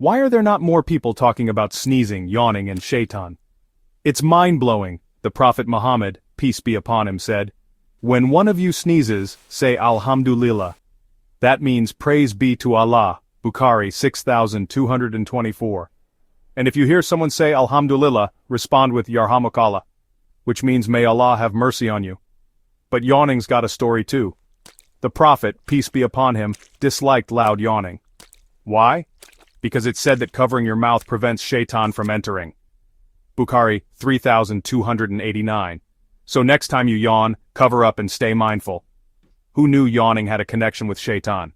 Why are there not more people talking about sneezing, yawning, and Shaytan? It's mind-blowing, the Prophet Muhammad, peace be upon him, said. When one of you sneezes, say Alhamdulillah. That means praise be to Allah, Bukhari 6224. And if you hear someone say Alhamdulillah, respond with Yarhamukallah, which means may Allah have mercy on you. But yawning's got a story too. The Prophet, peace be upon him, disliked loud yawning. Why? Because it said that covering your mouth prevents Shaytan from entering. Bukhari 3289. So next time you yawn, cover up and stay mindful. Who knew yawning had a connection with Shaytan?